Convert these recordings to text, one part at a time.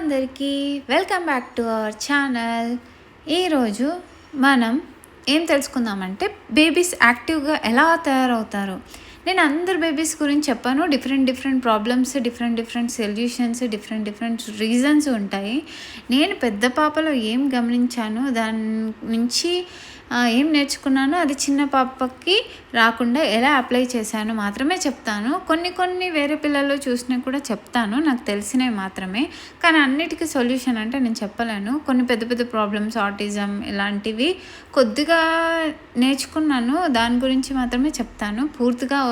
అందరికీ welcome back to our channel. ఈరోజు మనం ఏం తెలుసుకుందామంటే బేబీస్ యాక్టివ్గా ఎలా తయారవుతారు. నేను అందరు బేబీస్ గురించి చెప్పాను. Different problems, different solutions, different reasons ఉంటాయి. నేను పెద్ద పాపలో ఏం గమనించాను, దాని నుంచి ఏం నేర్చుకున్నానో అది చిన్న పాపకి రాకుండా ఎలా అప్లై చేశానో మాత్రమే చెప్తాను. కొన్ని వేరే పిల్లలు చూసినవి కూడా చెప్తాను, నాకు తెలిసినవి మాత్రమే. కానీ అన్నిటికీ సొల్యూషన్ అంటే నేను చెప్పలేను. కొన్ని పెద్ద ప్రాబ్లమ్స్, ఆటిజం ఇలాంటివి కొద్దిగా నేర్చుకున్నాను, దాని గురించి మాత్రమే చెప్తాను. పూర్తిగా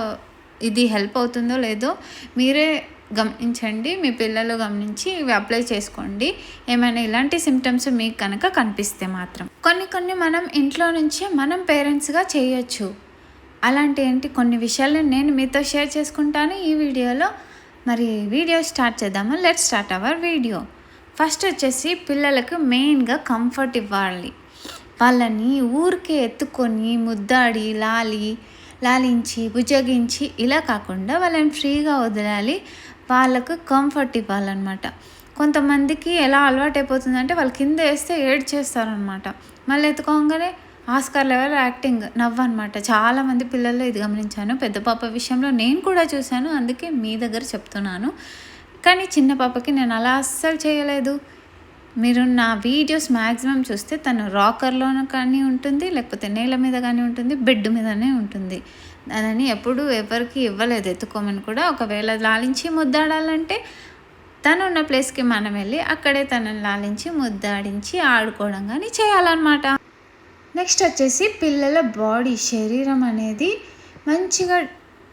ఇది హెల్ప్ అవుతుందో లేదో మీరే గమనించండి, మీ పిల్లలు గమనించి ఇవి అప్లై చేసుకోండి. ఏమైనా ఇలాంటి సిమ్టమ్స్ మీకు కనుక కనిపిస్తే మాత్రం కొన్ని మనం ఇంట్లో నుంచే మనం పేరెంట్స్గా చేయొచ్చు. అలాంటి కొన్ని విషయాలు నేను మీతో షేర్ చేసుకుంటాను ఈ వీడియోలో. మరి వీడియో స్టార్ట్ చేద్దాము. Let's start our video. First వచ్చేసి పిల్లలకు మెయిన్గా కంఫర్ట్ ఇవ్వాలి. వాళ్ళని ఊరికే ఎత్తుకొని ముద్దాడి లాలించి బుజ్జగించి ఇలా కాకుండా వాళ్ళని ఫ్రీగా వదలాలి. వాళ్ళకు కంఫర్ట్ ఇవ్వాలన్నమాట. కొంతమందికి ఎలా అలవాటు అయిపోతుందంటే వాళ్ళు కింద వేస్తే ఏడ్ చేస్తారనమాట. మళ్ళీ ఎత్తుకోగానే ఆస్కార్ లెవెల్ యాక్టింగ్ నవ్వనమాట. చాలామంది పిల్లల్లో ఇది గమనించాను. పెద్ద పాప విషయంలో నేను కూడా చూశాను, అందుకే మీ దగ్గర చెప్తున్నాను. కానీ చిన్న పాపకి నేను అలా అస్సలు చేయలేదు. మీరు నా వీడియోస్ మ్యాక్సిమం చూస్తే తను రాకర్లోనూ కానీ ఉంటుంది, లేకపోతే నేల మీద కానీ ఉంటుంది, బెడ్ మీదనే ఉంటుంది. దానిని ఎప్పుడు ఎవరికి ఇవ్వలేదు ఎత్తుకోమని కూడా. ఒకవేళ లాలించి ముద్దాడాలంటే తను ఉన్న ప్లేస్కి మనం వెళ్ళి అక్కడే తనని లాలించి ముద్దాడించి ఆడుకోవడం కానీ చేయాలన్నమాట. నెక్స్ట్ వచ్చేసి పిల్లల బాడీ, శరీరం అనేది మంచిగా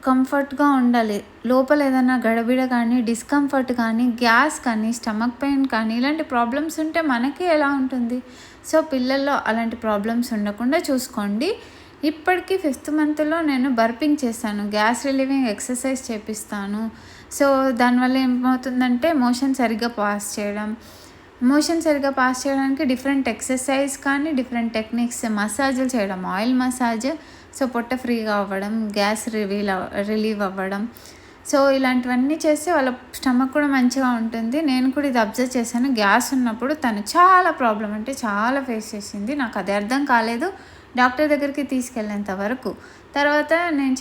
కంఫర్ట్గా ఉండాలి. లోపల ఏదైనా గడబిడ కానీ, డిస్కంఫర్ట్ కానీ, గ్యాస్ కానీ, స్టమక్ పెయిన్ కానీ ఇలాంటి ప్రాబ్లమ్స్ ఉంటే మనకి ఎలా ఉంటుంది? సో పిల్లల్లో అలాంటి ప్రాబ్లమ్స్ ఉండకుండా చూసుకోండి. ఇప్పటికీ 5th మంత్లో నేను బర్పింగ్ చేస్తాను, గ్యాస్ రిలీవింగ్ ఎక్సర్సైజ్ చేపిస్తాను. సో దానివల్ల ఏమవుతుందంటే మోషన్ సరిగ్గా పాస్ చేయడానికి డిఫరెంట్ ఎక్సర్సైజ్ కానీ, డిఫరెంట్ టెక్నిక్స్, మసాజులు చేయడం, ఆయిల్ మసాజ్, సో పొట్ట ఫ్రీగా అవ్వడం, గ్యాస్ రిలీవ్ అవ్వడం. సో ఇలాంటివన్నీ చేస్తే వాళ్ళ స్టమక్ కూడా మంచిగా ఉంటుంది. నేను కూడా ఇది అబ్జర్వ్ చేశాను. గ్యాస్ ఉన్నప్పుడు తను చాలా ప్రాబ్లం అంటే చాలా ఫేస్ చేసింది. నాకు అది అర్థం కాలేదు డాక్టర్ దగ్గరికి తీసుకెళ్ళేంత వరకు. తర్వాత నేను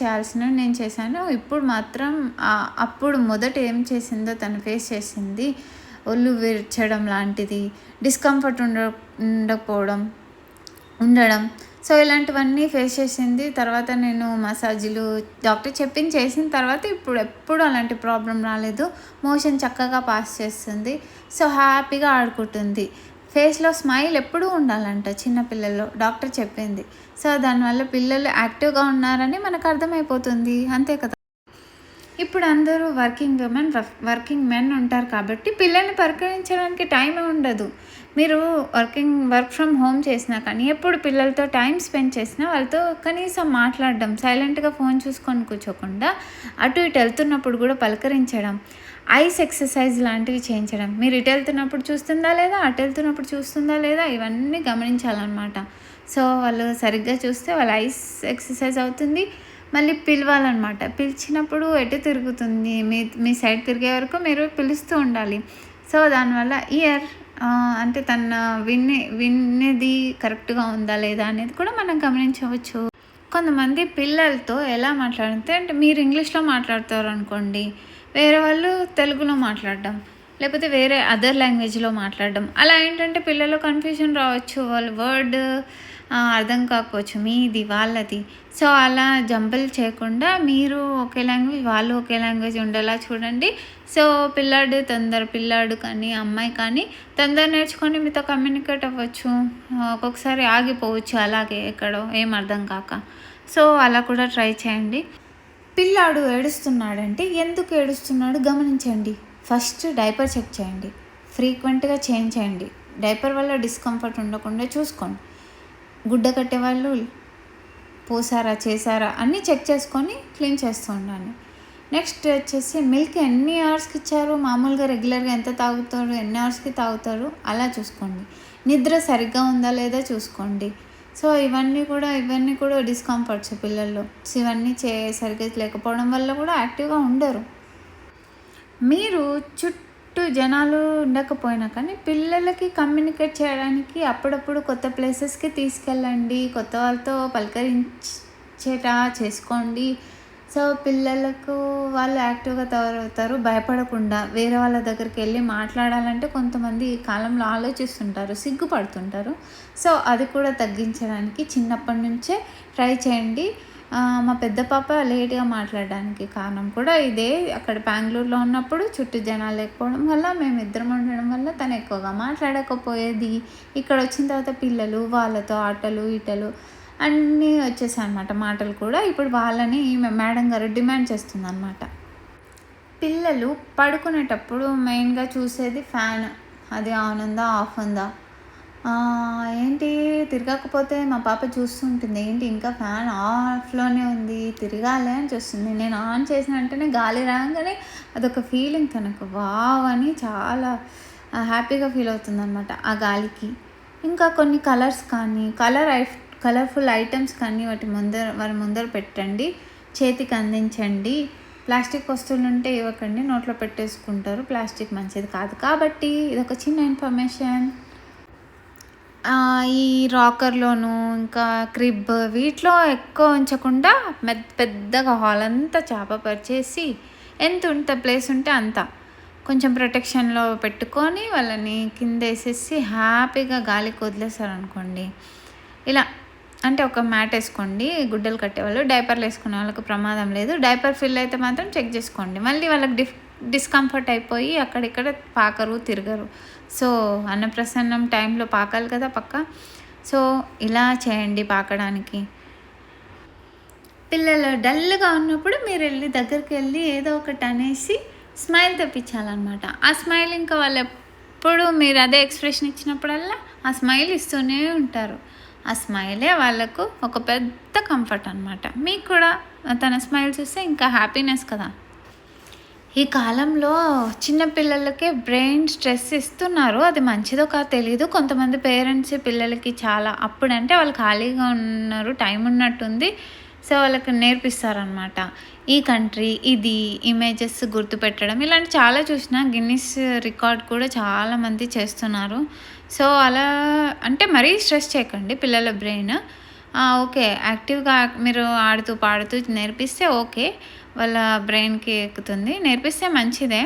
చేశాను. ఇప్పుడు మాత్రం అప్పుడు మొదట ఏం చేసిందో తను ఫేస్ చేసింది, ఒళ్ళు విరచడం లాంటిది, డిస్కంఫర్ట్ ఉండడం. సో ఇలాంటివన్నీ ఫేస్ చేసింది. తర్వాత నేను మసాజులు డాక్టర్ చేసిన తర్వాత ఇప్పుడు ఎప్పుడు అలాంటి ప్రాబ్లం రాలేదు. మోషన్ చక్కగా పాస్ చేస్తుంది. సో హ్యాపీగా ఆడుకుంటుంది. ఫేస్లో స్మైల్ ఎప్పుడూ ఉండాలంట చిన్నపిల్లల్లో, డాక్టర్ చెప్పింది. సో దానివల్ల పిల్లలు యాక్టివ్గా ఉన్నారని మనకు అర్థమైపోతుంది, అంతే కదా. ఇప్పుడు అందరూ వర్కింగ్ మెన్ ఉంటారు కాబట్టి పిల్లల్ని పలకరించడానికి టైమే ఉండదు. మీరు వర్క్ ఫ్రమ్ హోమ్ చేసినా కానీ ఎప్పుడు పిల్లలతో టైం స్పెండ్ చేసినా వాళ్ళతో కనీసం మాట్లాడడం, సైలెంట్గా ఫోన్ చూసుకొని కూర్చోకుండా అటు ఇటు వెళ్తున్నప్పుడు కూడా పలకరించడం, ఐస్ ఎక్సర్సైజ్ లాంటివి చేయించడం. మీరు ఇటు వెళ్తున్నప్పుడు చూస్తుందా లేదా, అటు వెళ్తున్నప్పుడు చూస్తుందా లేదా, ఇవన్నీ గమనించాలన్నమాట. సో వాళ్ళు సరిగ్గా చూస్తే వాళ్ళ ఐస్ ఎక్సర్సైజ్ అవుతుంది. మళ్ళీ పిలవాలన్నమాట. పిలిచినప్పుడు ఎటు తిరుగుతుంది, మీ సైడ్ తిరిగే వరకు మీరు పిలుస్తూ ఉండాలి. సో దానివల్ల అంటే తన వినేది కరెక్ట్గా ఉందా లేదా అనేది కూడా మనం గమనించవచ్చు. కొంతమంది పిల్లలతో ఎలా మాట్లాడితే, అంటే మీరు ఇంగ్లీష్లో మాట్లాడతారు అనుకోండి, వేరే వాళ్ళు తెలుగులో మాట్లాడడం, లేకపోతే వేరే అదర్ లాంగ్వేజ్లో మాట్లాడడం. అలా ఏంటంటే పిల్లలు కన్ఫ్యూజన్ రావచ్చు, వాళ్ళ వర్డ్ అర్థం కాకపోవచ్చు, మీది వాళ్ళది. సో అలా జంబల్ చేయకుండా మీరు ఒకే లాంగ్వేజ్, వాళ్ళు ఒకే లాంగ్వేజ్ ఉండేలా చూడండి. సో పిల్లాడు కానీ అమ్మాయి కానీ తొందర నేర్చుకొని మీతో కమ్యూనికేట్ అవ్వచ్చు. ఒక్కొక్కసారి ఆగిపోవచ్చు అలాగే ఎక్కడో ఏం అర్థం కాక. సో అలా కూడా ట్రై చేయండి. పిల్లాడు ఏడుస్తున్నాడంటే ఎందుకు ఏడుస్తున్నాడు గమనించండి. ఫస్ట్ డైపర్ చెక్ చేయండి, ఫ్రీక్వెంట్గా చేంజ్ చేయండి. డైపర్ వల్ల డిస్కంఫర్ట్ ఉండకుండా చూసుకోండి. గుడ్డ కట్టే వాళ్ళు పోసారా చేశారా అన్నీ చెక్ చేసుకొని క్లీన్ చేస్తూ ఉండాలి. నెక్స్ట్ వచ్చేసి మిల్క్ ఎన్ని అవర్స్కి ఇచ్చారు, మామూలుగా రెగ్యులర్గా ఎంత తాగుతారు, ఎన్ని అవర్స్కి తాగుతారు అలా చూసుకోండి. నిద్ర సరిగ్గా ఉందా లేదా చూసుకోండి. సో ఇవన్నీ కూడా డిస్కంఫర్ట్స్ పిల్లల్లో. సో ఇవన్నీ సరిగ్గా లేకపోవడం వల్ల కూడా యాక్టివ్గా ఉండరు. మీరు చుట్టూ చుట్టూ జనాలు ఉండకపోయినా కానీ పిల్లలకి కమ్యూనికేట్ చేయడానికి అప్పుడప్పుడు కొత్త ప్లేసెస్‌కి తీసుకెళ్ళండి. కొత్త వాళ్ళతో పలకరించేలా చేసుకోండి. సో, పిల్లలకు వాళ్ళు యాక్టివ్‌గా తయారవుతారు. భయపడకుండా వేరే వాళ్ళ దగ్గరికెళ్ళి మాట్లాడాలంటే కొంతమంది ఈ కాలంలో ఆలోచిస్తుంటారు, సిగ్గుపడుతుంటారు. సో, అది కూడా తగ్గించడానికి చిన్నప్పటి నుంచే ట్రై చేయండి. మా పెద్ద పాప లేట్‌గా మాట్లాడడానికి కారణం కూడా ఇదే. అక్కడ బెంగుళూరులో ఉన్నప్పుడు చుట్టూ జనాలు లేకపోవడం వల్ల, మేమిద్దరం ఉండడం వల్ల తను ఎక్కువగా మాట్లాడకపోయేది. ఇక్కడొచ్చిన తర్వాత పిల్లలు, వాళ్ళతో ఆటలు, ఈటలు అన్నీ వచ్చేసాయన్నమాట. మాటలు కూడా. ఇప్పుడు వాళ్ళని మేడం గారు డిమాండ్ చేస్తుందన్నమాట. పిల్లలు పడుకునేటప్పుడు మెయిన్‌గా చూసేది ఫ్యాన్. అది ఆన్ ఉందా? ఆఫ్ ఉందా? ఏంటి తిరగకపోతే మా పాప చూస్తూ ఉంటుంది. ఏంటి ఇంకా ఫ్యాన్ ఆఫ్‌లోనే ఉంది, తిరగాలి అని చూస్తుంది. నేను ఆన్ చేసిన వెంటనే గాలి రాగానే అదొక ఫీలింగ్ తనకు. వావ్! అని చాలా హ్యాపీగా ఫీల్ అవుతుందన్నమాట ఆ గాలికి. ఇంకా కొన్ని కలర్స్ కానీ, కలర్ఫుల్ ఐటెమ్స్ కానీ వారి ముందర పెట్టండి. చేతికి అందించండి. ప్లాస్టిక్ వస్తువులుంటే ఇవ్వకండి. నోట్లో పెట్టేసుకుంటారు. ప్లాస్టిక్ మంచిది కాదు కాబట్టి ఇదొక చిన్న ఇన్ఫర్మేషన్. ఈ రాకర్‌లోను, ఇంకా క్రిబ్ వీటిలో ఎక్కువ ఉంచకుండా పెద్దగా హాల్ అంతా చాపపరిచేసి ఎంతుంటే ప్లేస్ ఉంటే అంత కొంచెం ప్రొటెక్షన్‌లో పెట్టుకొని వాళ్ళని కిందేసేసి హ్యాపీగా గాలికి వదిలేసారనుకోండి. ఇలా అంటే ఒక మ్యాట్ వేసుకోండి. గుడ్డలు కట్టేవాళ్ళు, డైపర్లు వేసుకునే వాళ్ళకి ప్రమాదం లేదు. డైపర్ ఫిల్ అయితే మాత్రం చెక్ చేసుకోండి. మళ్ళీ వాళ్ళకి డిస్కంఫర్ట్ అయిపోయి అక్కడిక్కడ పాకరు, తిరగరు. సో, అన్నప్రసన్నం టైంలో పాకాలి కదా పక్కా. సో, ఇలా చేయండి పాకడానికి. పిల్లలు డల్‌గా ఉన్నప్పుడు మీరు దగ్గరికి వెళ్ళి ఏదో ఒకటి అనేసి స్మైల్ తెప్పించాలన్నమాట. ఆ స్మైల్ ఇంకా వాళ్ళు ఎప్పుడు మీరు అదే ఎక్స్ప్రెషన్ ఇచ్చినప్పుడల్లా ఆ స్మైల్ ఇస్తూనే ఉంటారు. ఆ స్మైలే వాళ్ళకు ఒక పెద్ద కంఫర్ట్ అనమాట. మీకు కూడా తన స్మైల్ చూస్తే ఇంకా హ్యాపీనెస్ కదా. ఈ కాలంలో చిన్న పిల్లలకే బ్రెయిన్ స్ట్రెస్ ఇస్తున్నారు. అది మంచిదో కాదో తెలీదు. కొంతమంది పేరెంట్స్ పిల్లలకి చాలా అప్పుడంటే వాళ్ళు ఖాళీగా ఉన్నారు, టైం ఉన్నట్టుంది. సో, వాళ్ళకి నేర్పిస్తారనమాట. ఈ కంట్రీ, ఇది, ఇమేజెస్ గుర్తుపెట్టడం ఇలాంటి చాలా చూసిన. గిన్నిస్ రికార్డ్ కూడా చాలామంది చేస్తున్నారు. సో, అలా అంటే మరీ స్ట్రెస్ చేయకండి పిల్లల బ్రెయిన్. ఓకే, యాక్టివ్గా మీరు ఆడుతూ పాడుతూ నేర్పిస్తే ఓకే, వాళ్ళ బ్రెయిన్కి ఎక్కుతుంది. నేర్పిస్తే మంచిదే.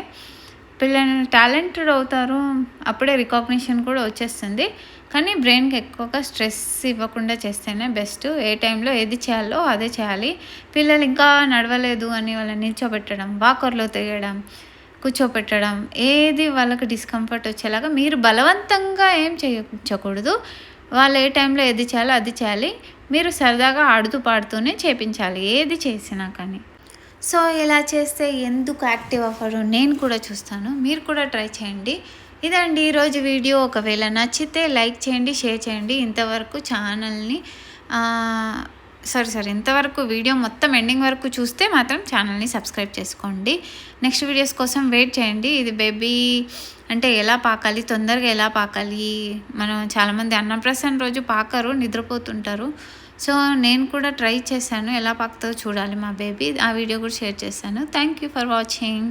పిల్లలు టాలెంటెడ్ అవుతారు. అప్పుడే రికాగ్నిషన్ కూడా వచ్చేస్తుంది. కానీ బ్రెయిన్కి ఎక్కువగా స్ట్రెస్ ఇవ్వకుండా చేస్తేనే బెస్ట్. ఏ టైంలో ఏది చేయాలో అదే చేయాలి. పిల్లలు ఇంకా నడవలేదు అని వాళ్ళని నిల్చోబెట్టడం, వాకర్లో తెగడం, కూర్చోపెట్టడం, ఏది వాళ్ళకి డిస్కంఫర్ట్ వచ్చేలాగా మీరు బలవంతంగా ఏం చేయించకూడదు. వాళ్ళు ఏ టైంలో ఏది చేయాలో అది చేయాలి. మీరు సరదాగా ఆడుతూ పాడుతూనే చేయించాలి ఏది చేసినా కానీ. సో, ఇలా చేస్తే ఎందుకు యాక్టివ్ అవ్వరు నేను కూడా చూస్తాను. మీరు కూడా ట్రై చేయండి. ఇదండి ఈరోజు వీడియో. ఒకవేళ నచ్చితే లైక్ చేయండి, షేర్ చేయండి. ఇంతవరకు ఛానల్ని ఇంతవరకు వీడియో మొత్తం ఎండింగ్ వరకు చూస్తే మాత్రం ఛానల్ని సబ్స్క్రైబ్ చేసుకోండి. నెక్స్ట్ వీడియోస్ కోసం వెయిట్ చేయండి. ఇది బేబీ అంటే ఎలా పాకాలి, తొందరగా ఎలా పాకాలి. మనం చాలామంది అన్నప్రాసన రోజు పాకరు, నిద్రపోతుంటారు. సో, నేను కూడా ట్రై చేశాను. ఎలా పాకుతుందో చూడాలి మా బేబీ. ఆ వీడియో కూడా షేర్ చేశాను. Thank you for watching.